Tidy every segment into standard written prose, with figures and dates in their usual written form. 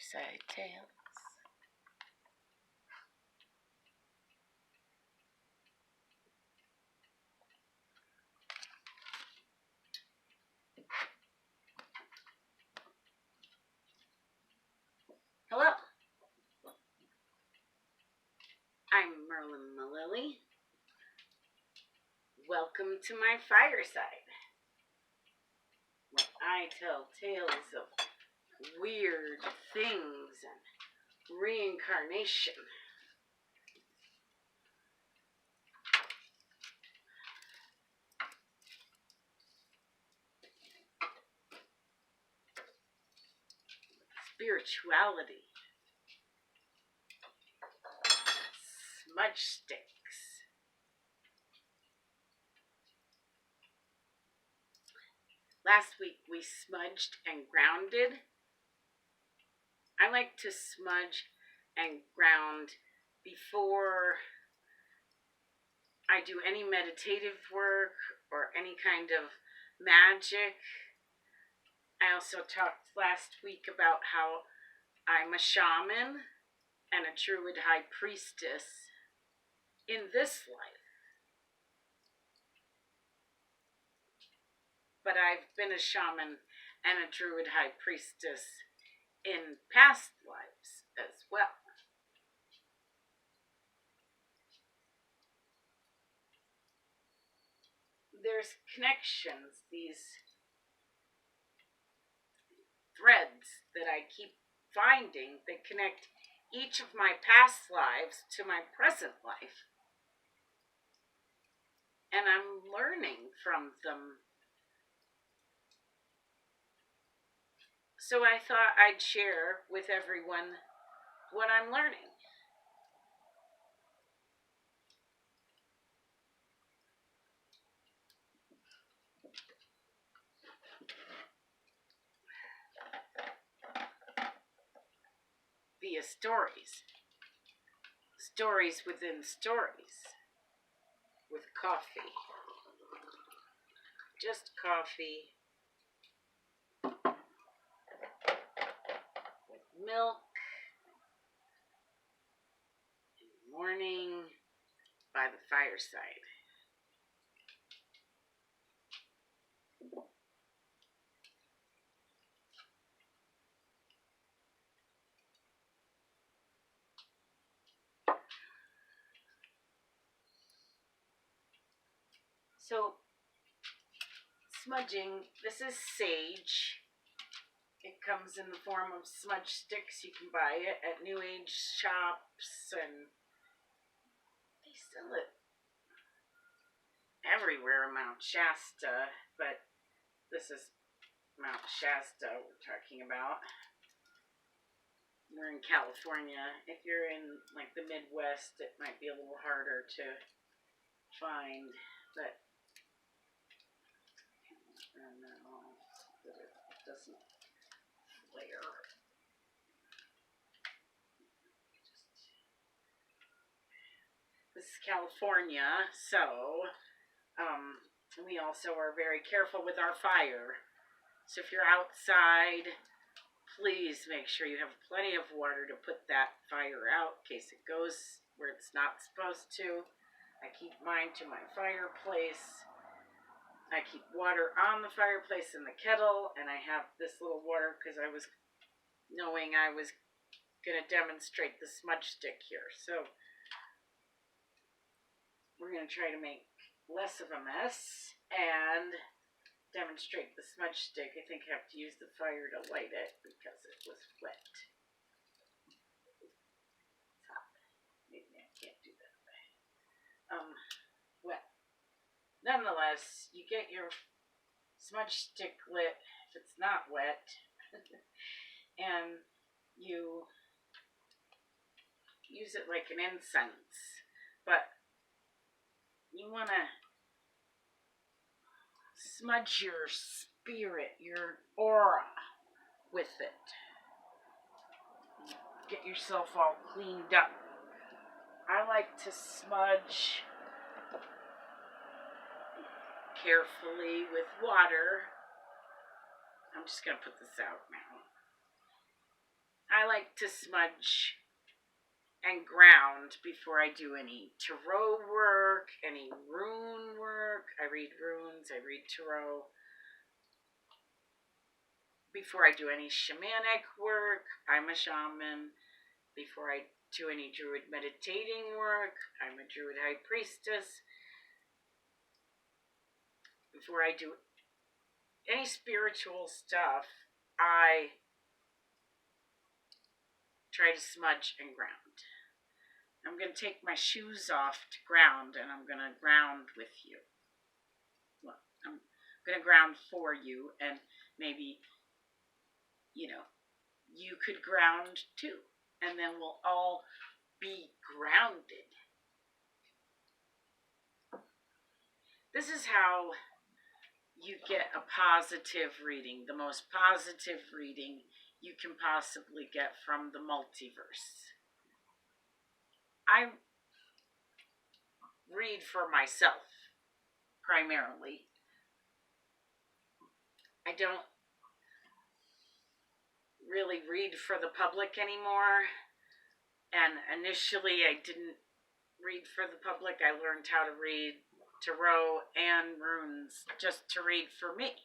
Fireside Tales. Hello, I'm Merlin Malilly. Welcome to my fireside, where I tell tales of weird things and reincarnation. Spirituality, smudge sticks. Last week we smudged and grounded. I like to smudge and ground before I do any meditative work or any kind of magic. I also talked last week about how I'm a shaman and a druid high priestess in this life. But I've been a shaman and a druid high priestess in past lives as well. There's connections, these threads that I keep finding that connect each of my past lives to my present life. And I'm learning from them. So I thought I'd share with everyone what I'm learning. Via stories. Stories within stories. With coffee. Just coffee. With milk. In the morning. By the fireside. So, smudging, this is sage. It comes in the form of smudge sticks. You can buy it at New Age shops, and they sell it everywhere in Mount Shasta, but this is Mount Shasta we're talking about. We're in California. If you're in like the Midwest, it might be a little harder to find, but I don't know that it doesn't flare. This is California, so we also are very careful with our fire. So if you're outside, please make sure you have plenty of water to put that fire out in case it goes where it's not supposed to. I keep mine to my fireplace. I keep water on the fireplace in the kettle, and I have this little water because I was knowing I was going to demonstrate the smudge stick here. So we're going to try to make less of a mess and demonstrate the smudge stick. I think I have to use the fire to light it because it was wet. It's hot. Maybe I can't do that. Wet. Nonetheless, you get your smudge stick lit if it's not wet, and you use it like an incense, but you want to smudge your spirit, your aura with it. Get yourself all cleaned up. I like to smudge carefully with water. I'm just going to put this out now. I like to smudge and ground before I do any tarot work, any rune work. I read runes, I read tarot. Before I do any shamanic work, I'm a shaman. Before I do any druid meditating work, I'm a druid high priestess. Before I do any spiritual stuff, I try to smudge and ground. I'm going to take my shoes off to ground, and I'm going to ground with you. Well, I'm going to ground for you, and maybe, you could ground too. And then we'll all be grounded. This is how you get a positive reading, the most positive reading you can possibly get from the multiverse. I read for myself, primarily. I don't really read for the public anymore. And initially I didn't read for the public. I learned how to read tarot and runes just to read for me,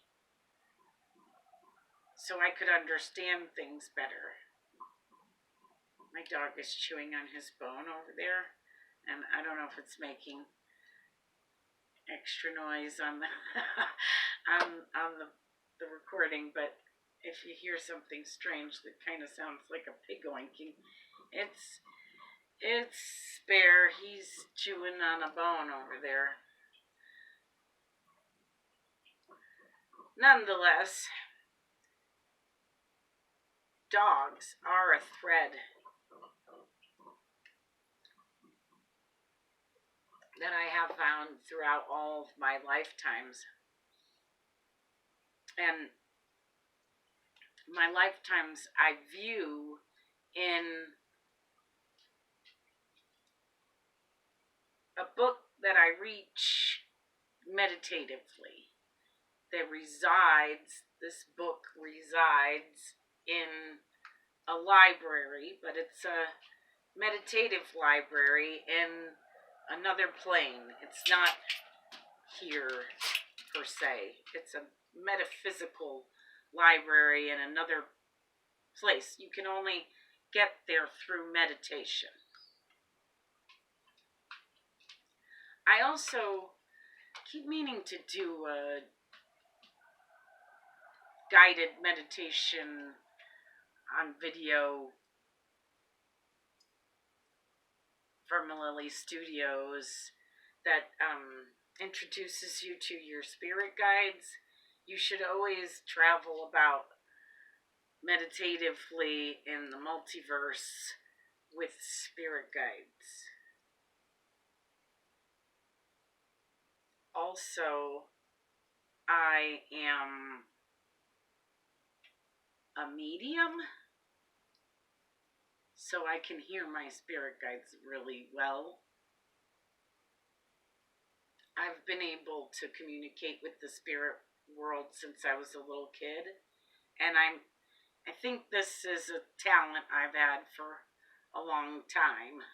so I could understand things better. My dog is chewing on his bone over there, and I don't know if it's making extra noise on the on the recording, but if you hear something strange that kind of sounds like a pig oinking, it's Bear. He's chewing on a bone over there. Nonetheless, dogs are a thread that I have found throughout all of my lifetimes. And my lifetimes I view in a book that I reach meditatively. This book resides in a library, but it's a meditative library in another plane. It's not here per se. It's a metaphysical library in another place. You can only get there through meditation. I also keep meaning to do a guided meditation on video from Lily Studios that introduces you to your spirit guides. You should always travel about meditatively in the multiverse with spirit guides. Also, I am a medium, so I can hear my spirit guides really well. I've been able to communicate with the spirit world since I was a little kid, and I think this is a talent I've had for a long time.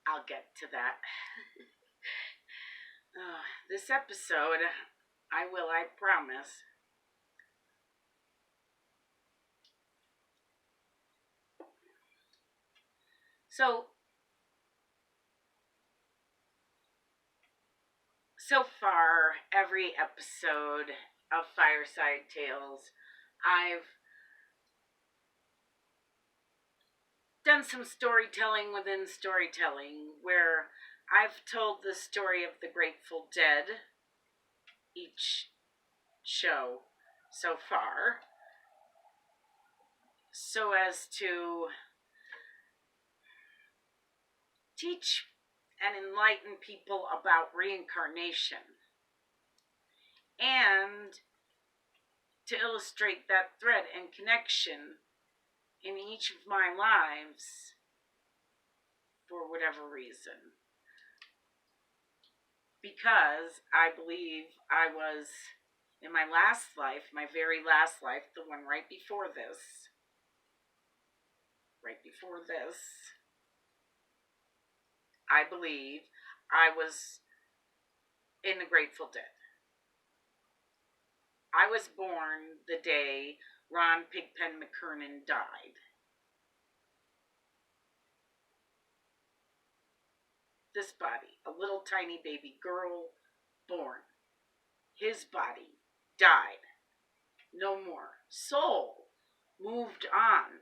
I'll get to that. This episode, I promise. So far, every episode of Fireside Tales, I've done some storytelling within storytelling, where I've told the story of the Grateful Dead each show so far, so as to teach and enlighten people about reincarnation, and to illustrate that thread and connection in each of my lives for whatever reason. because I believe I was, in my last life, my very last life, the one right before this, I believe I was in the Grateful Dead. I was born the day Ron Pigpen McKernan died. This body, a little tiny baby girl born. His body died. No more. Soul moved on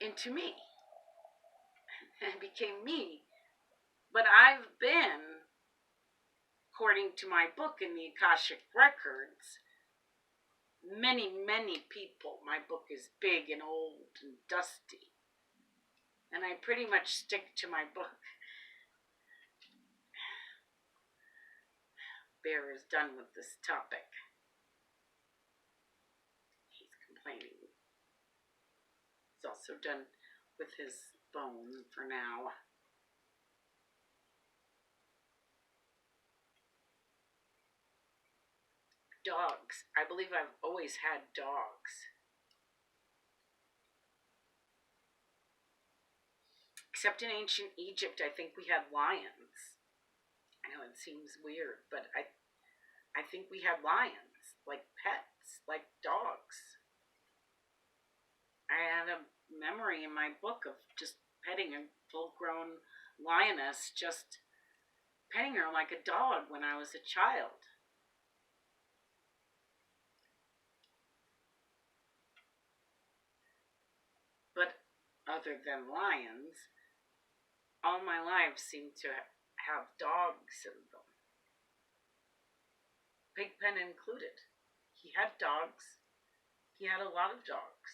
into me and became me. But I've been, according to my book in the Akashic Records, many, many people. My book is big and old and dusty. And I pretty much stick to my book. Bear is done with this topic. He's complaining. He's also done with his bone for now. Dogs. I believe I've always had dogs. Except in ancient Egypt, I think we had lions. I know it seems weird, but I think we had lions, like pets, like dogs. I had a memory in my book of just petting a full-grown lioness, just petting her like a dog when I was a child. But other than lions, all my life seemed to have dogs in them. Pigpen included. He had dogs. He had a lot of dogs.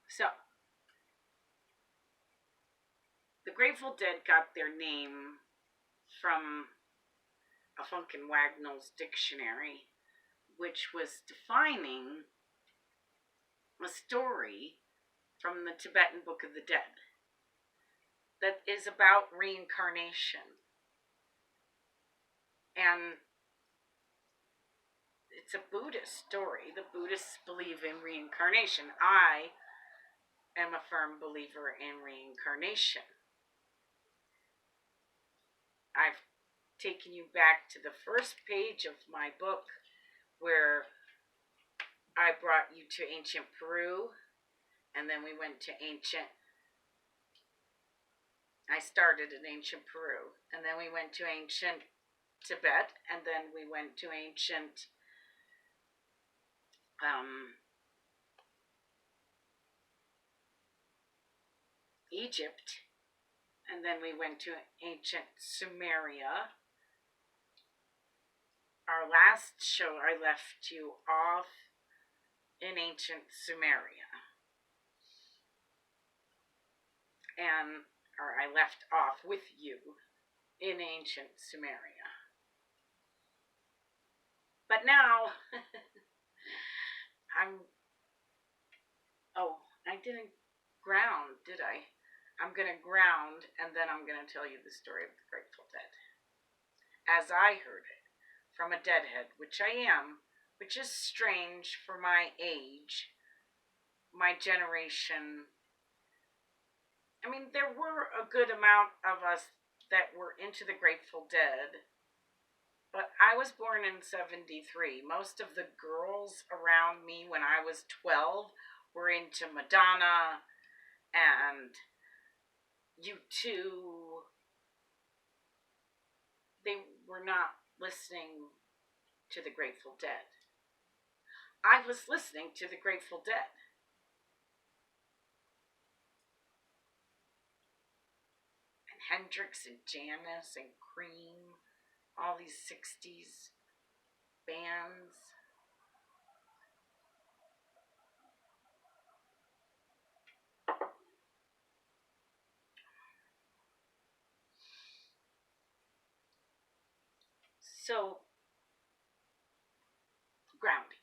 So, the Grateful Dead got their name from a Funkin' Wagnall's dictionary, which was defining a story from the Tibetan Book of the Dead that is about reincarnation. And it's a Buddhist story. The Buddhists believe in reincarnation. I am a firm believer in reincarnation. I've taken you back to the first page of my book where I brought you to ancient Peru, and then we went to I started in ancient Peru, and then we went to ancient Tibet, and then we went to ancient Egypt, and then we went to ancient Sumeria. Our last show, I left you off in ancient Sumeria. Or I left off with you in ancient Sumeria. But now, I didn't ground, did I? I'm going to ground, and then I'm going to tell you the story of the Grateful Dead. As I heard it, from a deadhead, which I am, which is strange for my age, my generation. I mean, there were a good amount of us that were into the Grateful Dead, but I was born in 73. Most of the girls around me when I was 12 were into Madonna and U2. They were not listening to the Grateful Dead. I was listening to the Grateful Dead. And Hendrix and Janis and Cream, all these 60s bands. So, grounding.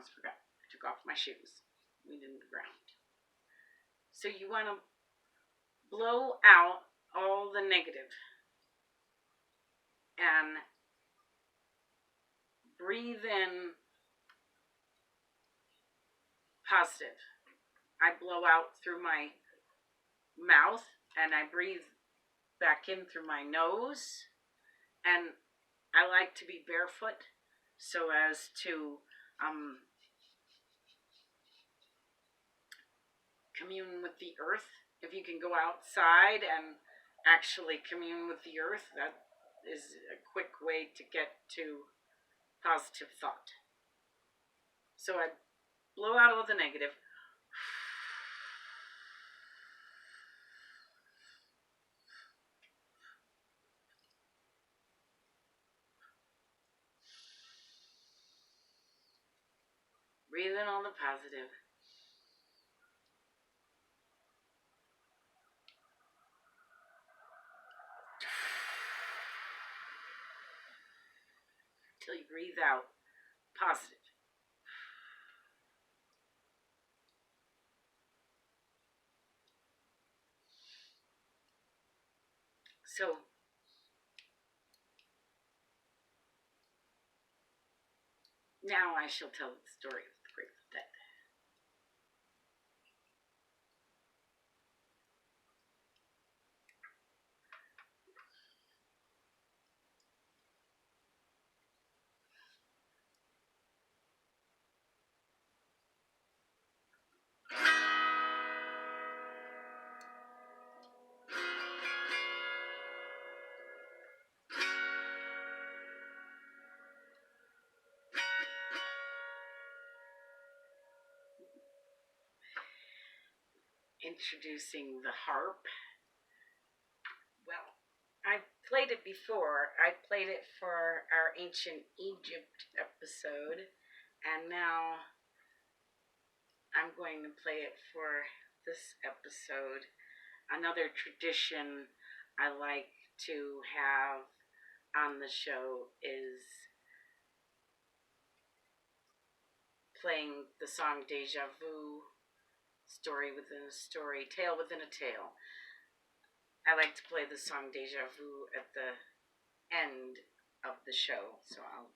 almost forgot. I took off my shoes. We didn't ground. So you want to blow out all the negative and breathe in positive. I blow out through my mouth and I breathe back in through my nose. And I like to be barefoot so as to commune with the earth. If you can go outside and actually commune with the earth, that is a quick way to get to positive thought. So I blow out all the negative. Breathe in all the positive. Till you breathe out positive. So now I shall tell the story of the Grateful Dead. Introducing the harp. Well, I've played it before. I played it for our Ancient Egypt episode, and now I'm going to play it for this episode. Another tradition I like to have on the show is playing the song Deja Vu, story within a story, tale within a tale. I like to play the song Deja Vu at the end of the show, so I'll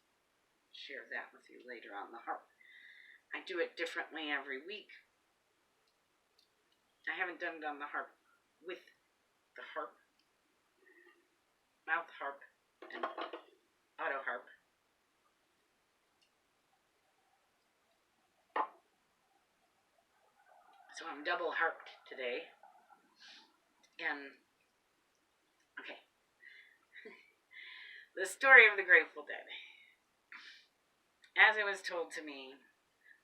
share that with you later on the harp. I do it differently every week. I haven't done it on the harp with the harp, mouth harp, and auto harp. So I'm double harped today. And, okay. The story of the Grateful Dead. As it was told to me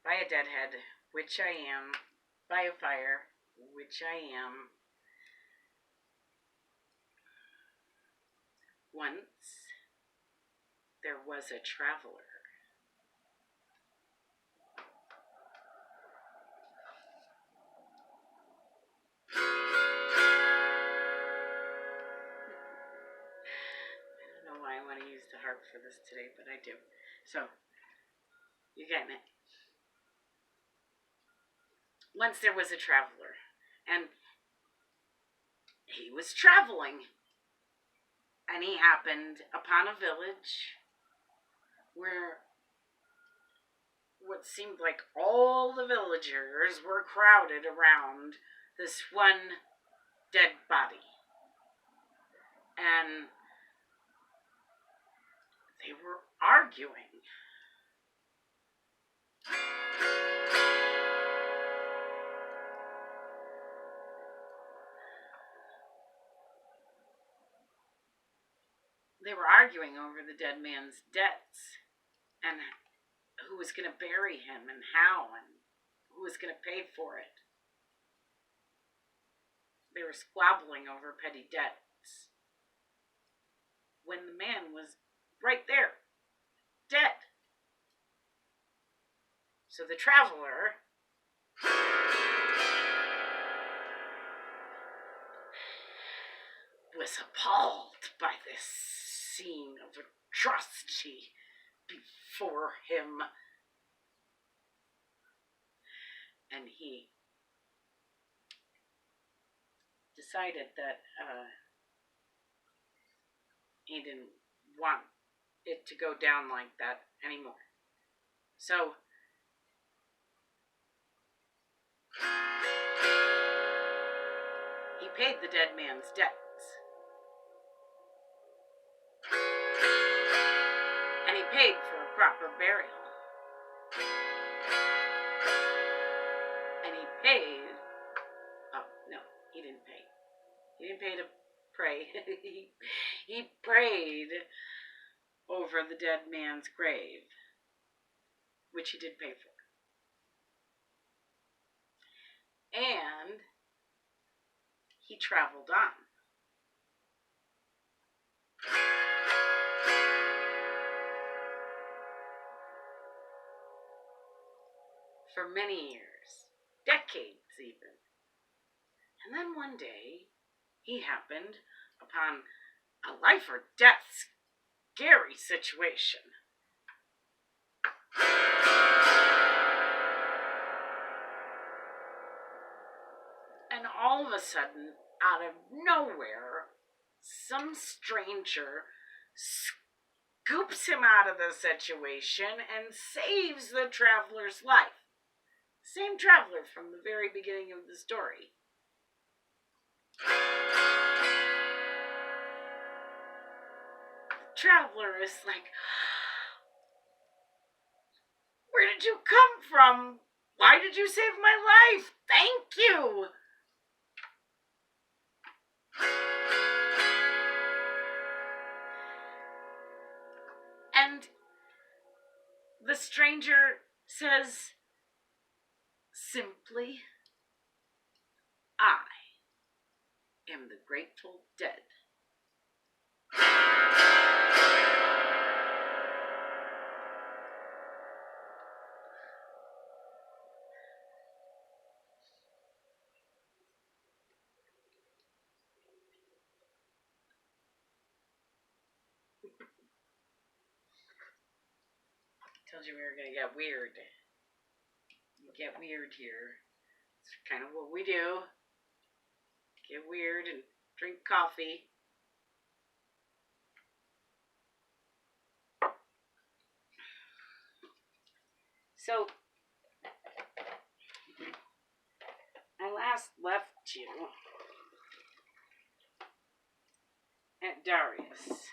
by a deadhead, which I am, by a fire, which I am. Once there was a traveler. I don't know why I want to use the harp for this today, but I do. So, you're getting it. Once there was a traveler, and he was traveling, and he happened upon a village where what seemed like all the villagers were crowded around this one dead body. And they were arguing. They were arguing over the dead man's debts and who was going to bury him and how and who was going to pay for it. They were squabbling over petty debts when the man was right there, dead. So the traveler was appalled by this scene of atrocity before him. And he decided that he didn't want it to go down like that anymore. So he paid the dead man's debts. And he paid for a proper burial. And he paid... Oh, no, he didn't pay. He didn't pay to pray. He prayed over the dead man's grave, which he did pay for. And he traveled on. For many years, decades even. And then one day, he happened upon a life or death scary situation. And all of a sudden, out of nowhere, some stranger scoops him out of the situation and saves the traveler's life. Same traveler from the very beginning of the story. The traveler is like, where did you come from? Why did you save my life? Thank you. And the stranger says, simply, I am the Grateful Dead. Told you we were going to get weird. Get weird here. It's kind of what we do. Get weird and drink coffee. So, I last left you at Darius.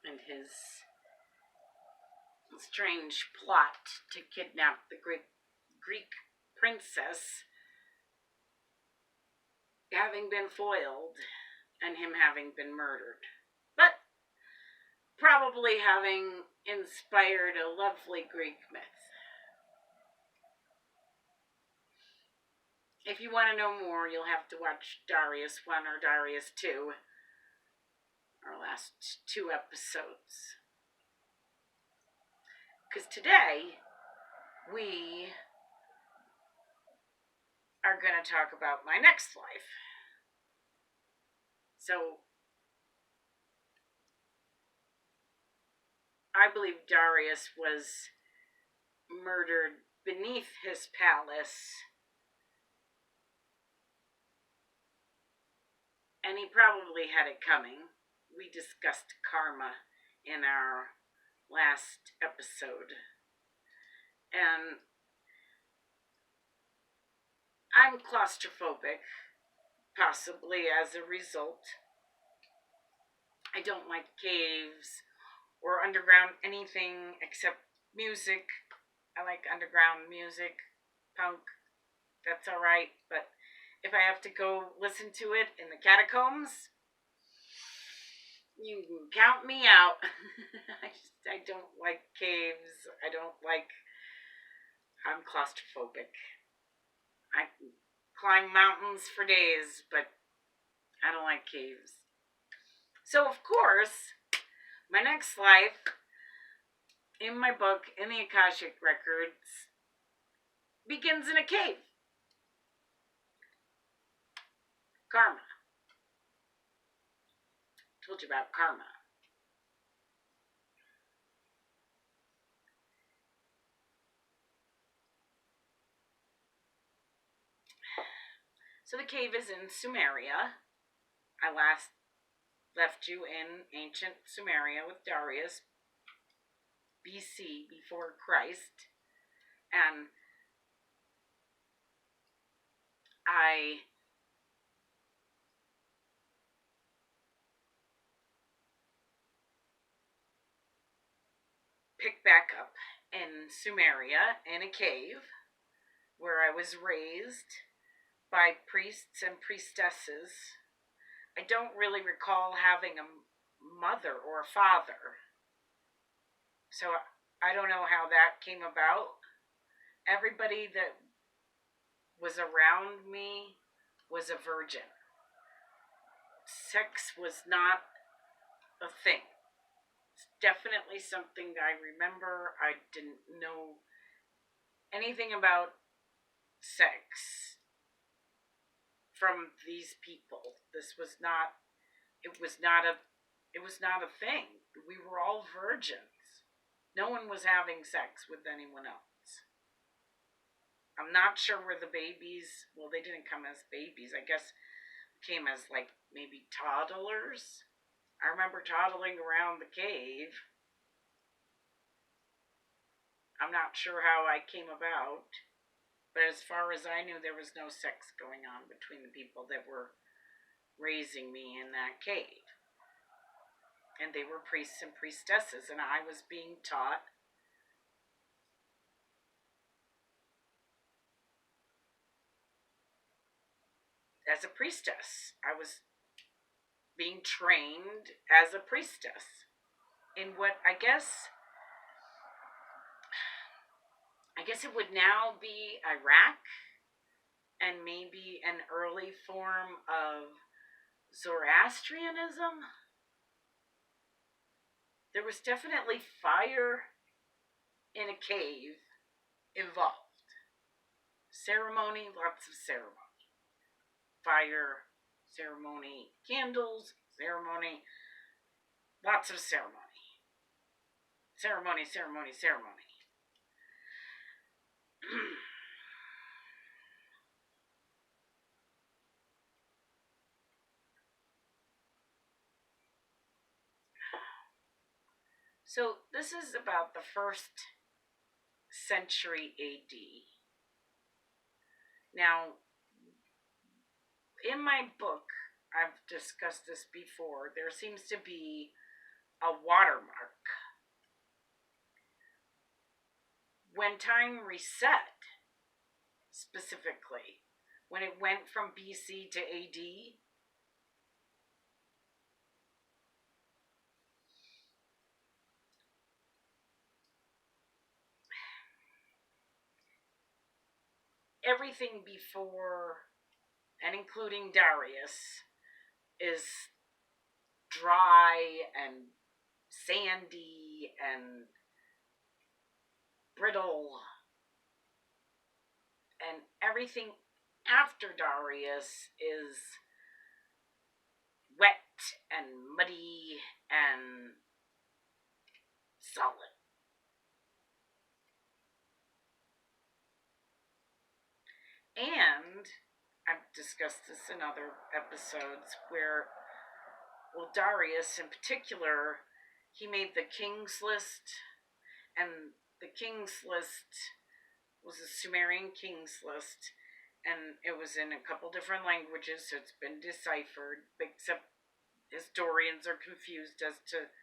And his strange plot to kidnap the Greek princess having been foiled and him having been murdered. But probably having inspired a lovely Greek myth. If you want to know more, you'll have to watch Darius 1 or Darius 2, our last 2 episodes. Because today, we are going to talk about my next life. So, I believe Darius was murdered beneath his palace. And he probably had it coming. We discussed karma in our last episode. And I'm claustrophobic, possibly as a result. I don't like caves or underground anything except music. I like underground music, punk, that's alright, but if I have to go listen to it in the catacombs, you can count me out. I don't like caves. I'm claustrophobic. I can climb mountains for days, but I don't like caves. So, of course, my next life, in my book, in the Akashic Records, begins in a cave. Karma. told you about karma. So the cave is in Sumeria. I last left you in ancient Sumeria with Darius, BC, before Christ. And I picked back up in Sumeria in a cave where I was raised by priests and priestesses. I don't really recall having a mother or a father. So I don't know how that came about. Everybody that was around me was a virgin. Sex was not a thing. It's definitely something that I remember. I didn't know anything about sex from these people. This was not it was not a thing. We were all virgins. No one was having sex with anyone else. I'm not sure where the babies, well, they didn't come as babies. I guess came as like maybe toddlers. I remember toddling around the cave. I'm not sure how I came about, but as far as I knew, there was no sex going on between the people that were raising me in that cave. And they were priests and priestesses, and I was being taught as a priestess. I was being trained as a priestess in what I guess it would now be Iraq, and maybe an early form of Zoroastrianism. There was definitely fire in a cave involved. Ceremony, lots of ceremony. Fire, ceremony, candles, ceremony, lots of ceremony. Ceremony, ceremony, ceremony. So this is about the 1st century AD. Now, in my book, I've discussed this before, there seems to be a watermark. When time reset, specifically, when it went from BC to AD, everything before and including Darius is dry and sandy and brittle, and everything after Darius is wet and muddy and solid. And I've discussed this in other episodes where, well, Darius in particular, he made the King's List, and the King's List was a Sumerian King's List, and it was in a couple different languages, so it's been deciphered, except historians are confused as to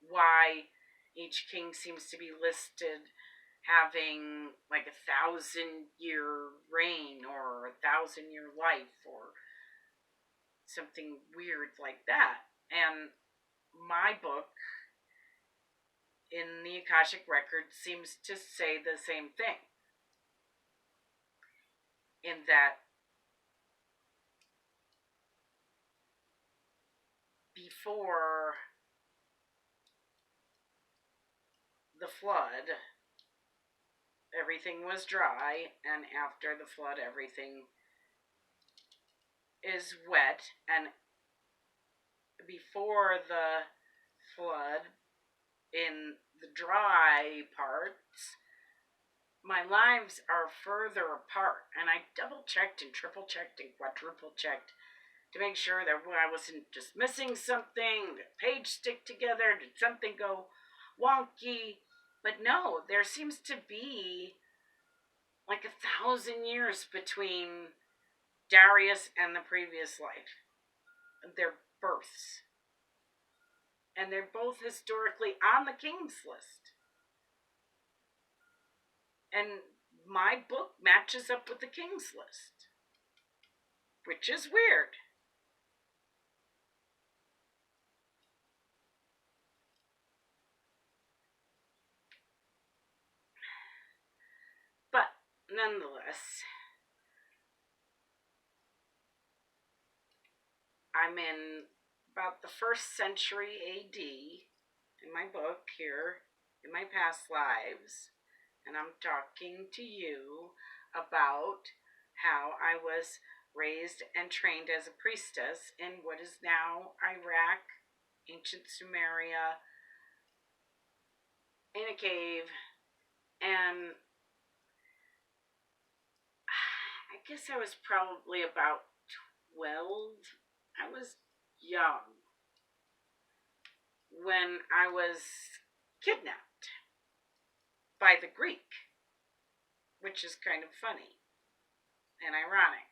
why each king seems to be listed having like 1,000-year reign or 1,000-year life or something weird like that. And my book in the Akashic Record seems to say the same thing, in that before the flood, everything was dry, and after the flood, everything is wet, and before the flood, in the dry parts, my lives are further apart. And I double checked and triple checked and quadruple checked to make sure that I wasn't just missing something. Did page stick together? Did something go wonky? But no, there seems to be like 1,000 years between Darius and the previous life, their births. And they're both historically on the king's list. And my book matches up with the king's list, which is weird. But nonetheless, I'm in about the 1st century AD in my book here, in my past lives, and I'm talking to you about how I was raised and trained as a priestess in what is now Iraq, ancient Sumeria, in a cave, and I guess I was probably about 12. I was young when I was kidnapped by the Greek, which is kind of funny and ironic,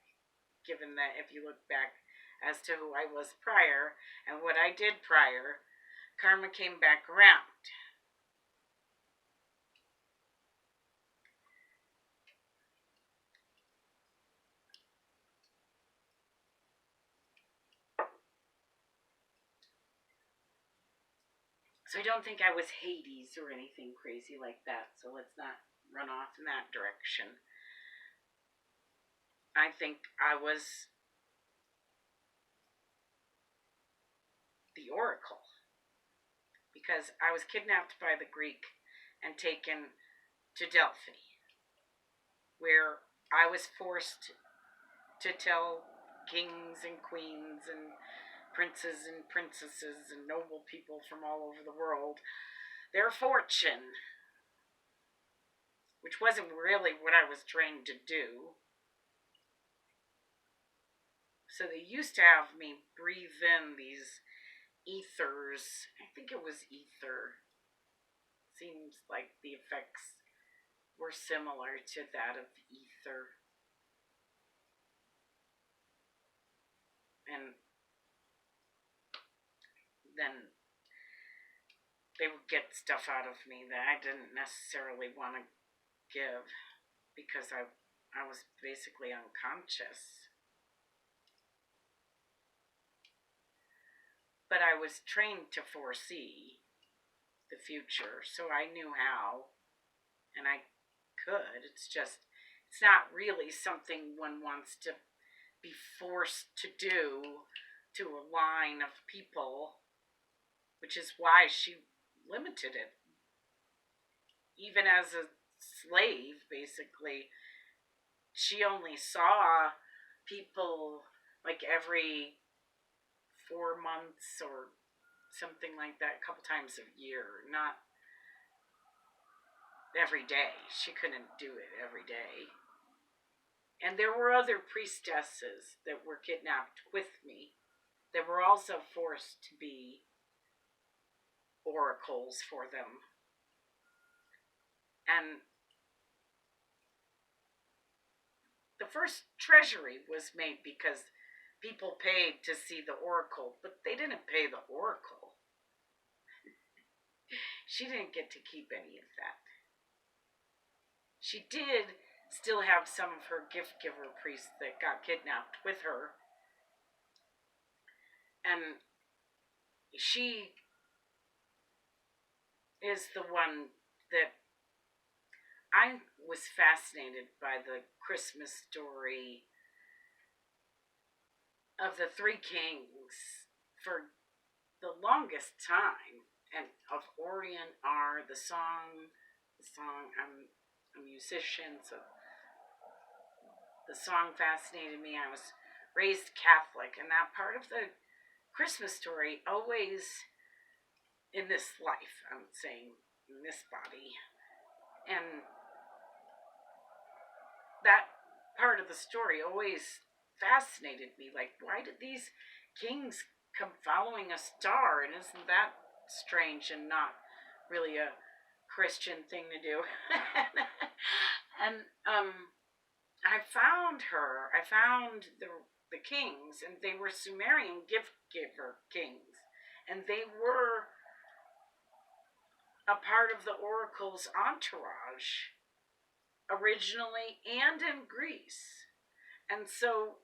given that if you look back as to who I was prior and what I did prior, karma came back around. So I don't think I was Hades or anything crazy like that, so let's not run off in that direction. I think I was the Oracle, because I was kidnapped by the Greek and taken to Delphi, where I was forced to tell kings and queens and princes and princesses and noble people from all over the world their fortune, which wasn't really what I was trained to do. So they used to have me breathe in these ethers. I think it was ether. Seems like the effects were similar to that of ether. And then they would get stuff out of me that I didn't necessarily want to give because I was basically unconscious. But I was trained to foresee the future, so I knew how, and I could. It's not really something one wants to be forced to do to a line of people, which is why she limited it. Even as a slave, basically, she only saw people like every 4 months or something like that, a couple times a year, not every day. She couldn't do it every day. And there were other priestesses that were kidnapped with me that were also forced to be oracles for them. And the first treasury was made because people paid to see the oracle, but they didn't pay the oracle. She didn't get to keep any of that. She did still have some of her gift giver priests that got kidnapped with her. And she is the one that I was fascinated by the Christmas story of the three kings for the longest time, and of Orient are the song. I'm a musician, so the song fascinated me. I was raised Catholic, and that part of the Christmas story always, in this life, I'm saying, in this body, and that part of the story always fascinated me. Like, why did these kings come following a star? And isn't that strange and not really a Christian thing to do? and I found her. I found the kings, and they were Sumerian gift giver kings, and they were a part of the oracle's entourage originally and in Greece. And so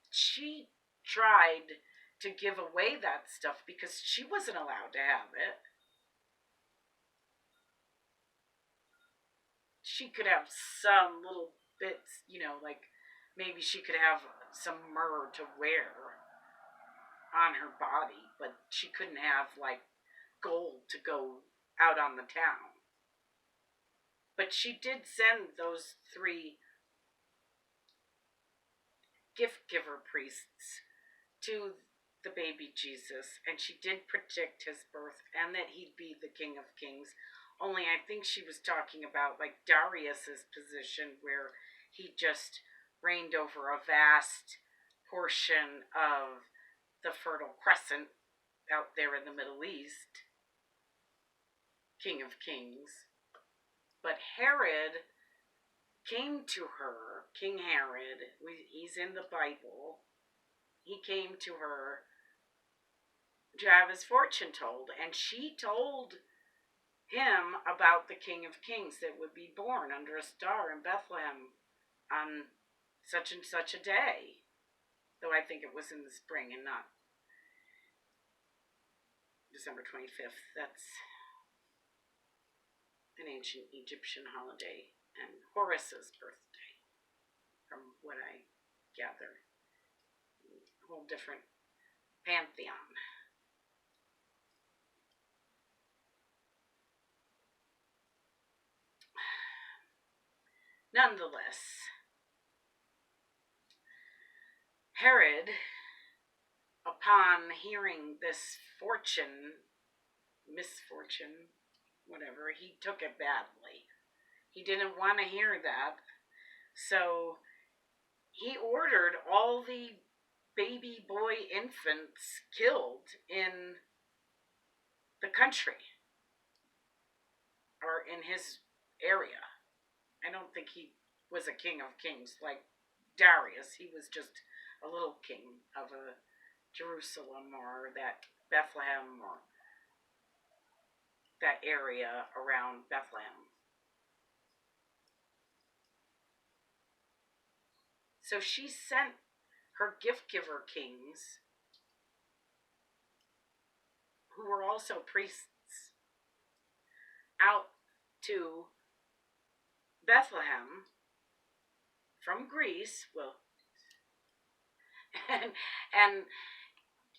she tried to give away that stuff because she wasn't allowed to have it. She could have some little bits, like maybe she could have some myrrh to wear on her body, but she couldn't have like gold to go out on the town. But she did send those 3 gift giver priests to the baby Jesus, and she did predict his birth and that he'd be the King of Kings. Only I think she was talking about like Darius's position, where he just reigned over a vast portion of the Fertile Crescent out there in the Middle East, King of Kings. But Herod came to her, King Herod, he's in the Bible. He came to her to have his fortune told, and she told him about the King of Kings that would be born under a star in Bethlehem on such and such a day. Though I think it was in the spring and not December 25th. That's an ancient Egyptian holiday and Horus's birthday, from what I gather. A whole different pantheon. Nonetheless, Herod, upon hearing this misfortune, whatever, he took it badly. He didn't want to hear that. So he ordered all the baby boy infants killed in the country or in his area. I don't think he was a king of kings like Darius. He was just a little king of a Jerusalem or that Bethlehem or that area around Bethlehem. So she sent her gift giver kings, who were also priests, out to Bethlehem from Greece. Well, and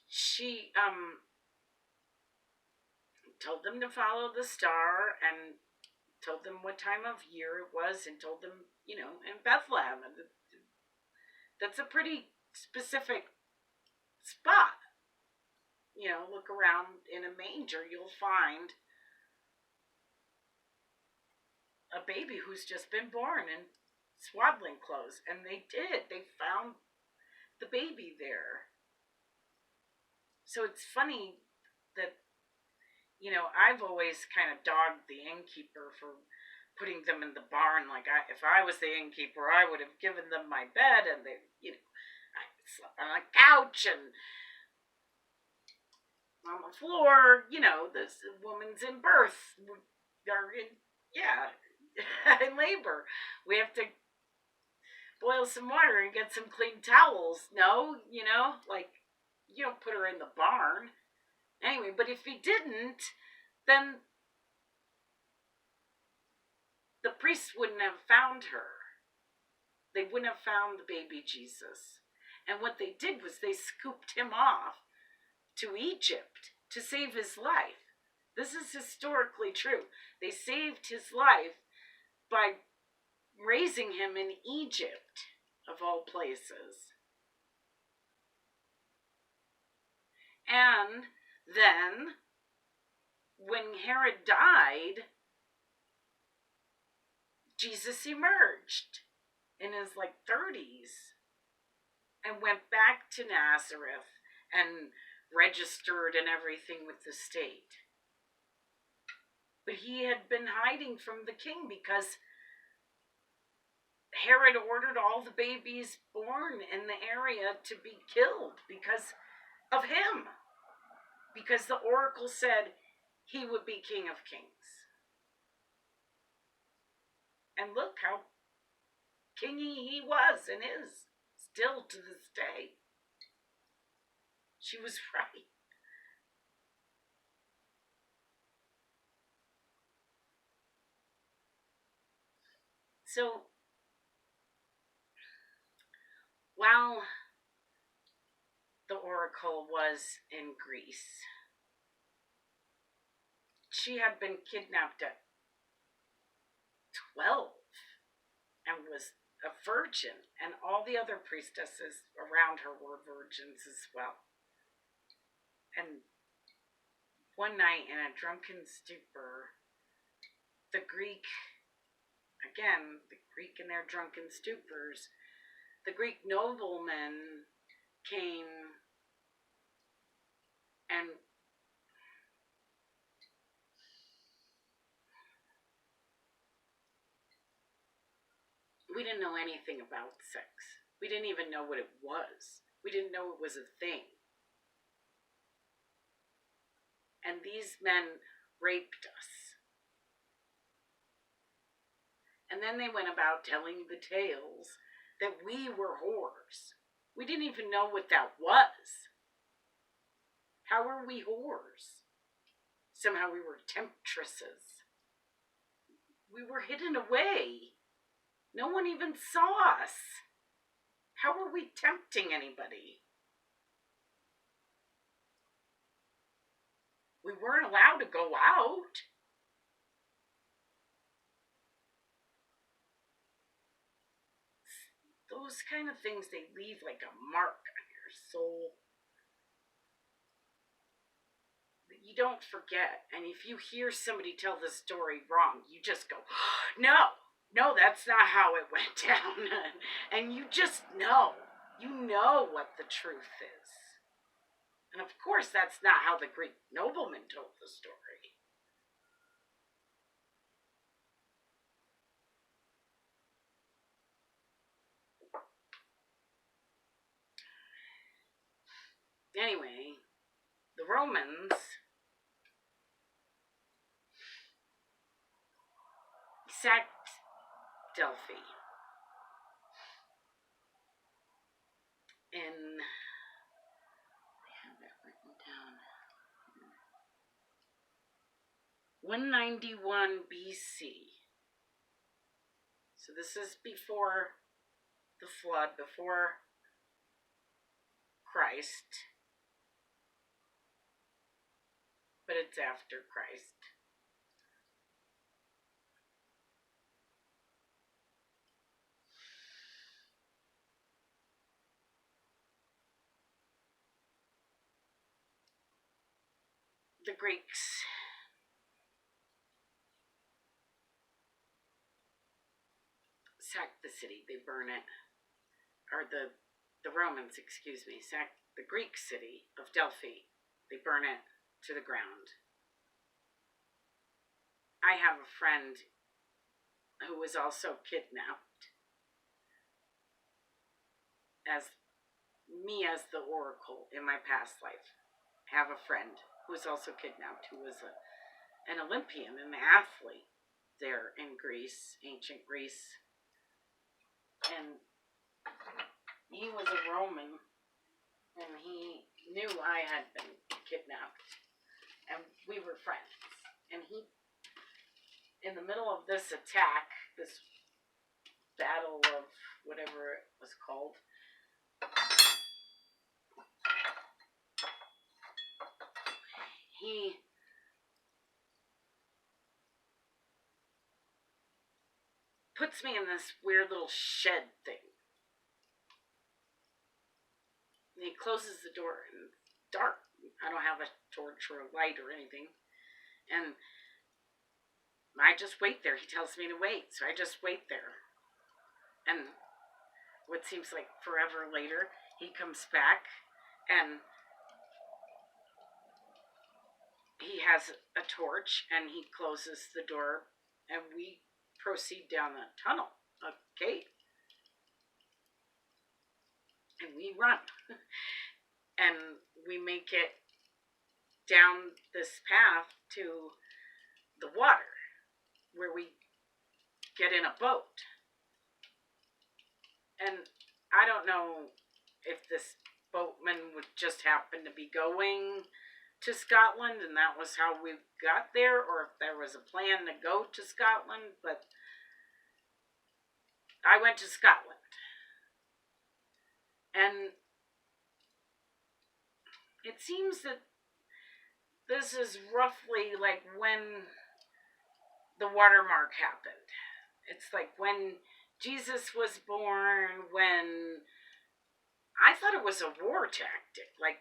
she told them to follow the star and told them what time of year it was and told them, in Bethlehem. And that's a pretty specific spot. Look around in a manger, you'll find a baby who's just been born in swaddling clothes. And they did. They found the baby there. So it's funny that, I've always kind of dogged the innkeeper for putting them in the barn. Like, if I was the innkeeper, I would have given them my bed, and they, I slept on a couch and on the floor. This woman's in birth, or in labor. We have to boil some water and get some clean towels. No, like, you don't put her in the barn. Anyway, but if he didn't, then the priests wouldn't have found her. They wouldn't have found the baby Jesus. And what they did was they scooped him off to Egypt to save his life. This is historically true. They saved his life by raising him in Egypt, of all places. And then, when Herod died, Jesus emerged in his 30s and went back to Nazareth and registered and everything with the state. But he had been hiding from the king because Herod ordered all the babies born in the area to be killed because of him. Because the oracle said he would be King of Kings. And look how kingy he was and is still to this day. She was right. So, while the oracle was in Greece, she had been kidnapped at 12 and was a virgin, and all the other priestesses around her were virgins as well. And one night, in a drunken stupor, the Greek in their drunken stupors, the Greek nobleman came and we didn't know anything about sex. We didn't even know what it was. We didn't know it was a thing. And these men raped us. And then they went about telling the tales that we were whores. We didn't even know what that was. How were we whores? Somehow we were temptresses. We were hidden away. No one even saw us. How were we tempting anybody? We weren't allowed to go out. Those kind of things, they leave like a mark on your soul that you don't forget. And if you hear somebody tell the story wrong, you just go, no, that's not how it went down. And you just know. You know what the truth is. And of course, that's not how the Greek nobleman told the story. Anyway, the Romans sacked Delphi in, I have that written down, 191 BC. So this is before the flood, before Christ, but it's after Christ. The Greeks sack the city, they burn it. Or the Romans, sack the Greek city of Delphi. They burn it to the ground. I have a friend who was also kidnapped as the oracle in my past life. I have a friend who was also kidnapped, who was an Olympian, an athlete there in Greece, ancient Greece. And he was a Roman, and he knew I had been kidnapped, and we were friends. And he, in the middle of this attack, this battle of whatever it was called, he puts me in this weird little shed thing. And he closes the door, and it's dark. I don't have a torch or a light or anything. And I just wait there. He tells me to wait, so I just wait there. And what seems like forever later, he comes back and he has a torch and he closes the door and we proceed down a tunnel, a gate. And we run. And we make it down this path to the water where we get in a boat. And I don't know if this boatman would just happen to be going to Scotland and that was how we got there, or if there was a plan to go to Scotland, but I went to Scotland. And it seems that this is roughly like when the watermark happened. It's like when Jesus was born, when I thought it was a war tactic. Like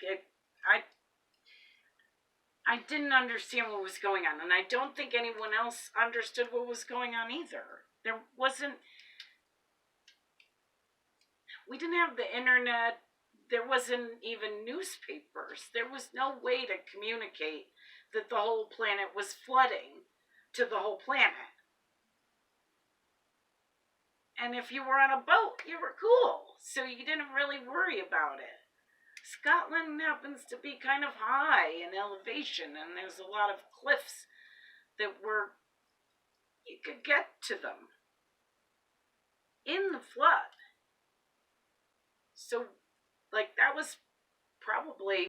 I didn't understand what was going on, and I don't think anyone else understood what was going on either. We didn't have the internet. There wasn't even newspapers. There was no way to communicate that the whole planet was flooding to the whole planet. And if you were on a boat, you were cool, so you didn't really worry about it. Scotland happens to be kind of high in elevation, and there's a lot of cliffs that you could get to them in the flood. So, like, that was probably